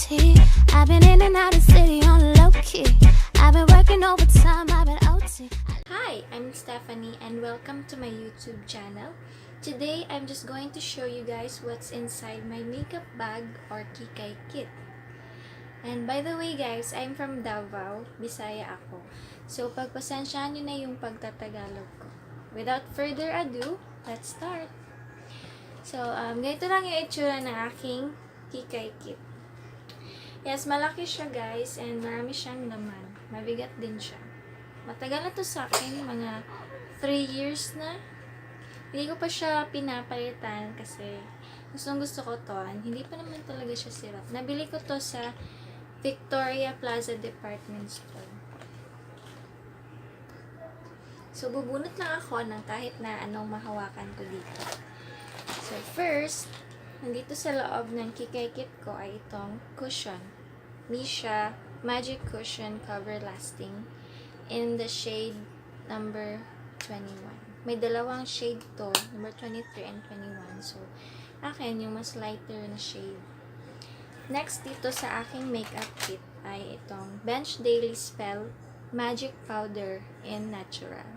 OT. I've been in and out of the city on low key. I've been working overtime, I've been OT. Hi, I'm Stephany and welcome to my YouTube channel. Today, I'm just going to show you guys what's inside my makeup bag or kikay kit. And by the way guys, I'm from Davao, Bisaya ako. So pagpasensyahan nyo na yung pagtatagalog ko. Without further ado, let's start! So, ganito lang yung itsura ng aking kikay kit. Yes, malaki siya guys and marami siyang laman. Mabigat din siya. Matagal na to sa akin, mga 3 years na. Hindi ko pa siya pinapalitan kasi gusto ko to. Hindi pa naman talaga siya sirap. Nabili ko to sa Victoria Plaza Department Store. So, bubunot lang ako ng kahit na anong mahawakan ko dito. So, first, nandito sa loob ng kikay kit ko ay itong cushion. Missha Magic Cushion Cover Lasting in the shade number 21. May dalawang shade to, number 23 and 21. So, akin yung mas lighter na shade. Next, dito sa aking makeup kit ay itong Bench Daily Spell Magic Powder in Natural.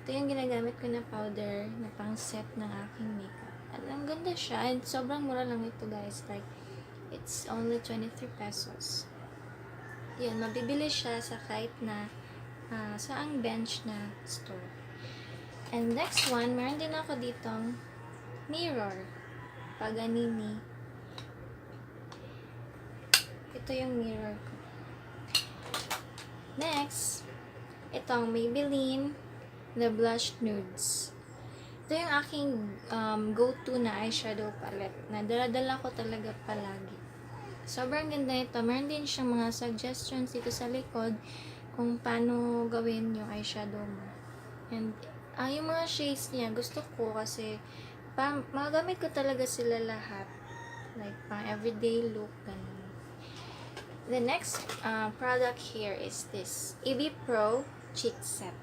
Ito yung ginagamit ko na powder na pang set ng aking makeup. At ang ganda siya. And sobrang mura lang ito guys. Like, it's only 23 pesos. Yun, mabibili siya sa kahit na saang bench na store. And next one, meron din ako ditong mirror. Paganini. Ito yung mirror ko. Next, itong Maybelline The Blush Nudes. Ito yung aking go-to na eyeshadow palette na dala-dala ko talaga palagi. Sobrang ganda ito. Meron din siyang mga suggestions dito sa likod kung paano gawin yung eyeshadow mo. And yung mga shades niya, gusto ko kasi magagamit ko talaga sila lahat. Like, pang everyday look, ganun. The next product here is this Eyebrow Cheek Set.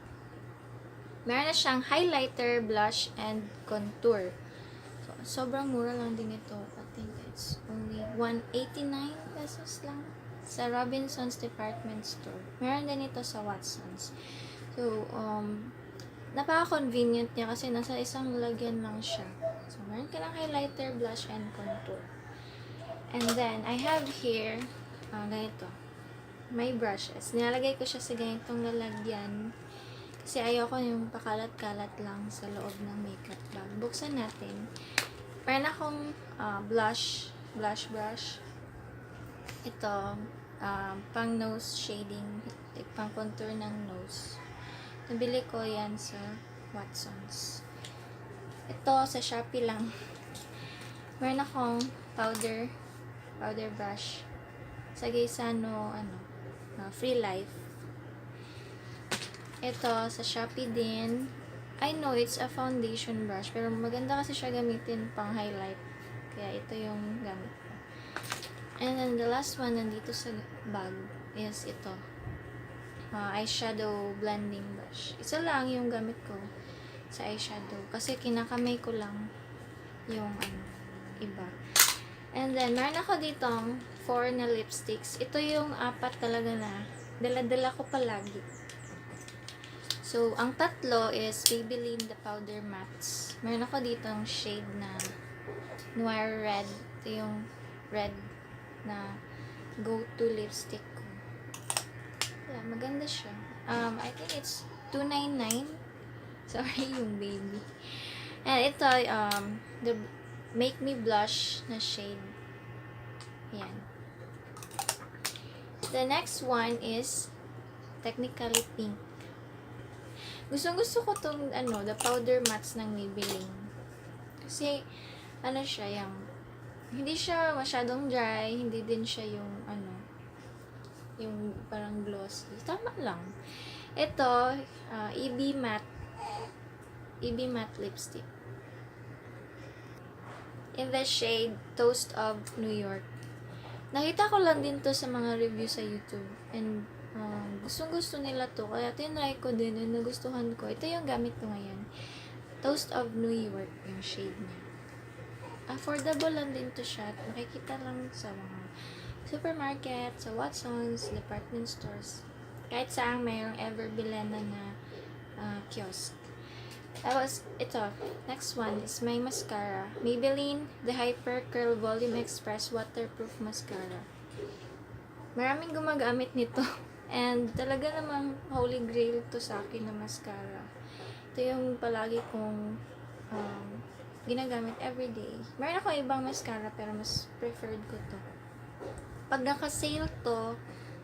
Meron na siyang highlighter, blush, and contour. So, sobrang mura lang din ito. I think it's only 189 pesos lang sa Robinson's Department Store. Meron din ito sa Watson's. So, napaka-convenient niya kasi nasa isang lalagyan lang siya. So, meron ka ng highlighter, blush, and contour. And then, I have here, ganito, my brushes. Nilalagay ko siya sa ganitong lalagyan kasi ayoko yung pakalat-kalat lang sa loob ng makeup bag. Buksan natin. Meron akong blush brush. Ito, pang nose shading, like pang contour ng nose. Nabili ko yan sa Watson's. Ito, sa Shopee lang. Meron akong powder brush. Sa Gaisano, Free Life. Ito, sa Shopee din. I know it's a foundation brush, pero maganda kasi siya gamitin pang highlight. Kaya ito yung gamit ko. And then, the last one nandito sa bag is ito. Eyeshadow blending brush. Isa lang yung gamit ko sa eyeshadow. Kasi kinakamay ko lang yung iba. And then, meron ako ditong 4 na lipsticks. Ito yung 4 talaga na dala-dala ko palagi. So, ang tatlo is Maybelline The Powdermattes. Meron ako ditong shade na Noir Red. Ito yung red na go-to lipstick ko. Yeah, maganda siya. I think it's $2.99. Sorry, yung baby. And ito, the Make Me Blush na shade. Yan. The next one is technically pink. Gusto ko tong, the Powdermattes ng Maybelline. Kasi, siya, hindi siya masyadong dry, hindi din siya yung, yung parang glossy. Tama lang. Ito, EB Matte Lipstick. In the shade Toast of New York. Nakita ko lang din to sa mga review sa YouTube. And, gustong-gusto nila to. Kaya tinry ko din and nagustuhan ko. Ito yung gamit ko ngayon. Toast of New York yung shade niya. Affordable lang din to siya. Makikita lang sa mga supermarket, sa Watsons, department stores. Kahit saan mayroong ever Bilena na kiosk. Tapos, ito. Next one is my mascara. Maybelline The Hyper Curl Volume Express Waterproof Mascara. Maraming gumagamit nito. And talaga namang holy grail to sa akin na mascara. Ito yung palagi kong ginagamit everyday. Meron ako ibang mascara pero mas preferred ko to. Pag naka-sale to,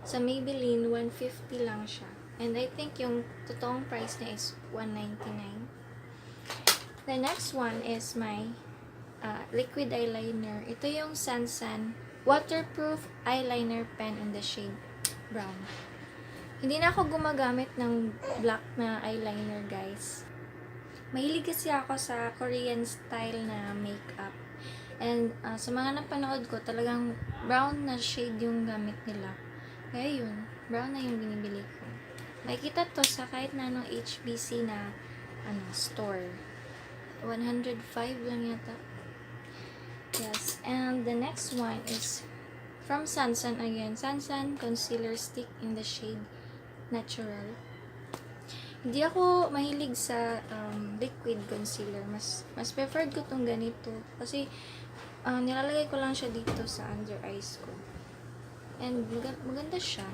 sa Maybelline, 150 lang siya. And I think yung totoong price niya is 199. The next one is my liquid eyeliner. Ito yung Sansan Waterproof Eyeliner Pen in the shade brown. Hindi na ako gumagamit ng black na eyeliner, guys. Mahilig kasi ako sa Korean style na makeup. And sa mga napanood ko, talagang brown na shade yung gamit nila. Kaya yun, brown na yung binibili ko. Makikita to sa kahit na anong HBC na store. 105 lang yata. Yes, and the next one is from Sansan again. Sansan Concealer Stick in the shade Natural. Hindi ako mahilig sa liquid concealer. Mas preferred ko tong ganito. Kasi nilalagay ko lang siya dito sa under eyes ko. And maganda siya.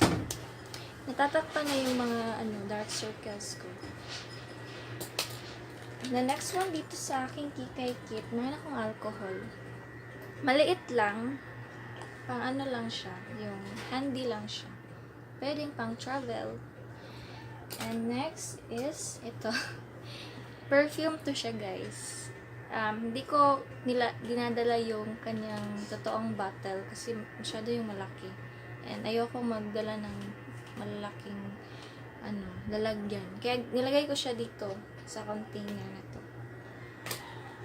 Natatakpan na yung mga dark circles ko. The next one dito sa aking kikay kit, meron akong alcohol. Maliit lang. Pang lang siya. Yung handy lang siya. Pwedeng pang travel. And next is ito. Perfume to siya, guys. Hindi ko dinadala yung kanyang totoong bottle kasi masyado yung malaki. And ayoko magdala ng malalaking lalagyan. Kaya nilagay ko siya dito sa container na to.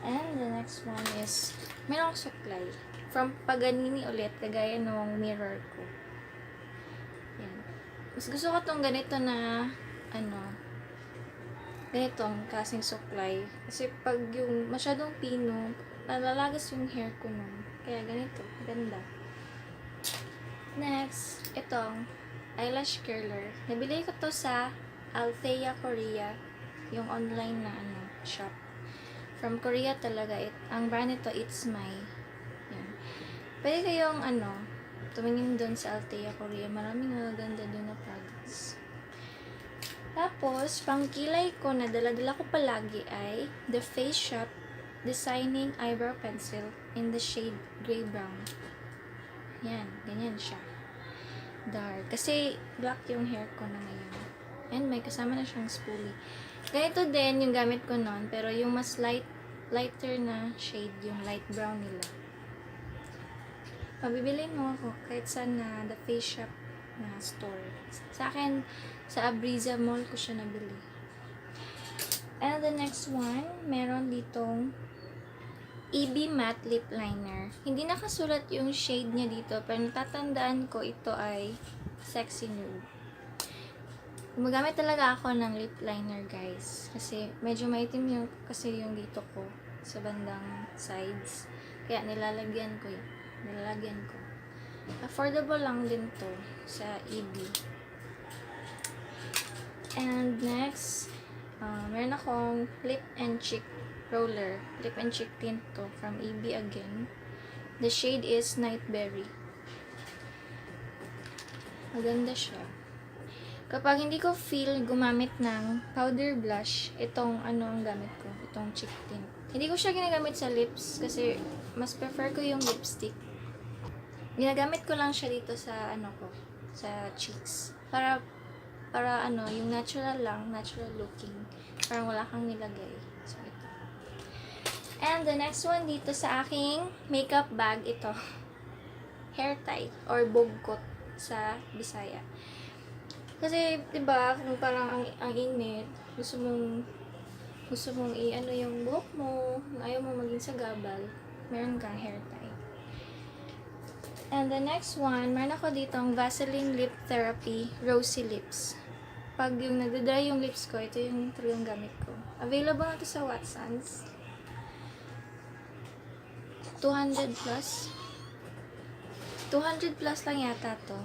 And the next one is meron akong suklay. From Paganini ulit, kagaya nung mirror ko. Yan. Mas gusto ko tong ganito na ganitong kasing suklay. Kasi pag yung masyadong pino, nalalagas yung hair ko nun. Kaya ganito, ganda. Next, itong eyelash curler. Nabili ko to sa Althea, Korea. Yung online na shop. From Korea talaga. Ang brand nito, It's My. Yan. Pwede kayong tumingin doon sa Althea, Korea. Maraming magaganda doon na products. Tapos, pang kilay ko na dala-dala ko palagi ay The Face Shop Designing Eyebrow Pencil in the shade Gray Brown. Yan, ganyan siya. Dark. Kasi black yung hair ko na ngayon. And may kasama na siyang spoolie. Ganito din yung gamit ko noon, pero yung mas lighter na shade, yung light brown nila. Pabibilin mo ako kahit saan na The Face Shop na store. Sa akin, sa Abriza Mall ko siya nabili. And the next one, meron ditong EB Matte Lip Liner. Hindi nakasulat yung shade niya dito, pero natatandaan ko ito ay Sexy Nude. Gumagamit talaga ako ng lip liner, guys. Kasi medyo maitim yung dito ko sa bandang sides. Kaya nilalagyan ko. Affordable lang din to sa EB. And next, meron akong lip and cheek roller. Lip and cheek tint to from EB again. The shade is Nightberry. Maganda siya. Kapag hindi ko feel gumamit ng powder blush, itong ang gamit ko, itong cheek tint. Hindi ko siya ginagamit sa lips kasi mas prefer ko yung lipstick. Ginagamit ko lang siya dito sa sa cheeks. Para yung natural lang, natural looking. Parang wala kang nilagay. So, ito. And the next one dito sa aking makeup bag, ito. Hair tie or bogkot sa Bisaya. Kasi, diba, kung parang ang init, gusto mong yung buhok mo, ayaw mo maging sagabal, meron kang hair tie. And the next one, meron ako ditong Vaseline Lip Therapy Rosy Lips. Pag yung nagdadry yung lips ko, ito yung talagang gamit ko. Available na ito sa Watsons. 200 plus. 200 plus lang yata to.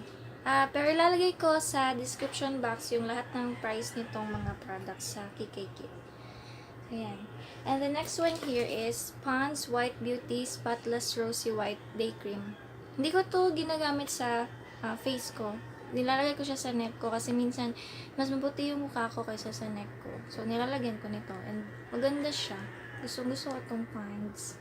Pero ilalagay ko sa description box yung lahat ng price nitong mga products sa Kikay Kit. Ayan. And the next one here is Pond's White Beauty Spotless Rosy White Day Cream. Hindi ko to ginagamit sa face ko. Nilalagay ko siya sa neck ko kasi minsan mas mabuti yung mukha ko kaysa sa neck ko. So, nilalagyan ko nito. And maganda siya. Gusto ko itong Pond's.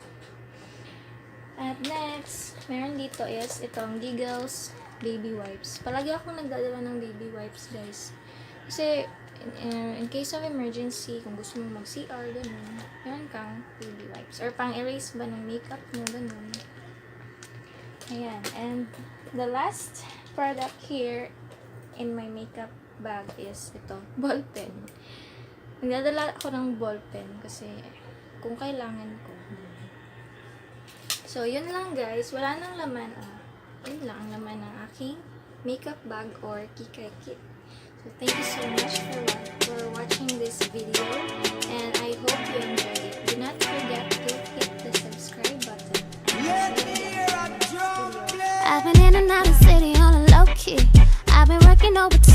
At next, meron dito is itong Giggles Baby Wipes. Palagi akong nagdadala ng baby wipes, guys. Kasi, in case of emergency, kung gusto mo mag-CR, ganun, meron kang baby wipes. Or pang-erase ba ng makeup mo, ganun. Ayan. And the last product here in my makeup bag is ito, ball pen. Nagdadala ako ng ball pen kasi kung kailangan ko. So, yun lang guys. Wala nang laman. Yun lang ang laman ng aking makeup bag or Kikay Kit. So, thank you so much for watching this video. And I hope you enjoyed it. Do not forget to hit the subscribe button. I've been in and out of city on a low key. I've been working overtime.